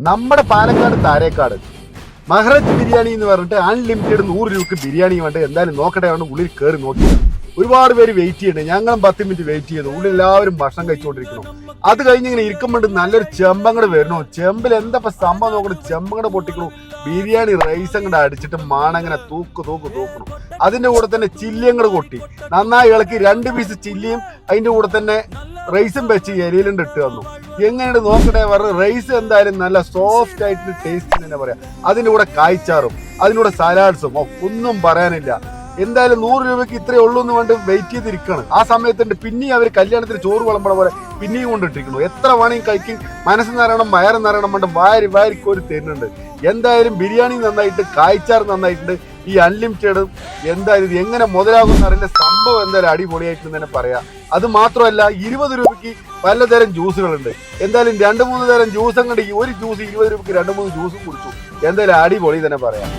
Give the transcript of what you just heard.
നമ്മുടെ പാലക്കാട് താരേക്കാട് മഹ്റജ് ബിരിയാണി എന്ന് പറഞ്ഞിട്ട് അൺലിമിറ്റഡ് 100 രൂപക്ക് ബിരിയാണി വേണ്ട എന്തായാലും നോക്കട്ടെ കൊണ്ട് ഉള്ളിൽ കയറി നോക്കി. ഒരുപാട് പേര് വെയിറ്റ് ചെയ്യുന്നുണ്ട്. ഞങ്ങളും 10 മിനിറ്റ് വെയിറ്റ് ചെയ്തു. ഉള്ളിൽ എല്ലാവരും ഭക്ഷണം കഴിച്ചുകൊണ്ടിരിക്കണം. അത് കഴിഞ്ഞ് ഇങ്ങനെ ഇരിക്കുമ്പോൾ നല്ലൊരു ചെമ്പങ്ങട് വരണോ, ചെമ്പിൽ എന്താ സംഭവം നോക്കണം, ചെമ്പങ്ങട് പൊട്ടിക്കണു, ബിരിയാണി റൈസ് അങ്ങോട്ട് അടിച്ചിട്ട് മാണങ്ങനെ തൂക്കണം. അതിന്റെ കൂടെ തന്നെ ചില്ലി അങ്ങോട്ട് കൊട്ടി നന്നായി ഇളക്കി 2 പീസ് ചില്ലിയും അതിന്റെ കൂടെ തന്നെ റൈസും വെച്ച് എലിയിലുണ്ട് ഇട്ട് തന്നു. എങ്ങനെയുണ്ട് നോക്കട്ടെ പറഞ്ഞ റൈസ് എന്തായാലും നല്ല സോഫ്റ്റ് ആയിട്ട് ടേസ്റ്റ് തന്നെ പറയാം. അതിന്റെ കൂടെ കായ്ച്ചാറും അതിന്റെ സലാഡ്സും ഒന്നും പറയാനില്ല. എന്തായാലും 100 രൂപയ്ക്ക് ഇത്രയേ ഉള്ളൂ എന്ന് വേണ്ടി വെയിറ്റ് ചെയ്തിരിക്കണം. ആ സമയത്തുണ്ട് പിന്നെയും അവർ കല്യാണത്തിന് ചോറ് വിളമ്പണ പോലെ പിന്നെയും കൊണ്ടിട്ടിരിക്കുന്നു. എത്ര വേണമെങ്കിൽ കഴിക്കും, മനസ്സ് നിറയണം വയറ് നിറയണം കൊണ്ട് വാരി കോരി തരുന്നുണ്ട്. എന്തായാലും ബിരിയാണി നന്നായിട്ട്, കായ്ച്ചാർ നന്നായിട്ടുണ്ട്. ഈ അൺലിമിറ്റഡ് എന്തായാലും ഇത് എങ്ങനെ മുതലാകുമെന്ന് അറിയില്ല. സംഭവം എന്തായാലും അടിപൊളിയായിട്ട് തന്നെ പറയാം. അത് മാത്രമല്ല 20 രൂപയ്ക്ക് പലതരം ജ്യൂസുകളുണ്ട്. എന്തായാലും 2-3 തരം ജ്യൂസ് അങ്ങോട്ട് ഒരു ജ്യൂസ് 20 രൂപയ്ക്ക് 2-3 ജ്യൂസും കുടിച്ചു. എന്തായാലും അടിപൊളി തന്നെ പറയാം.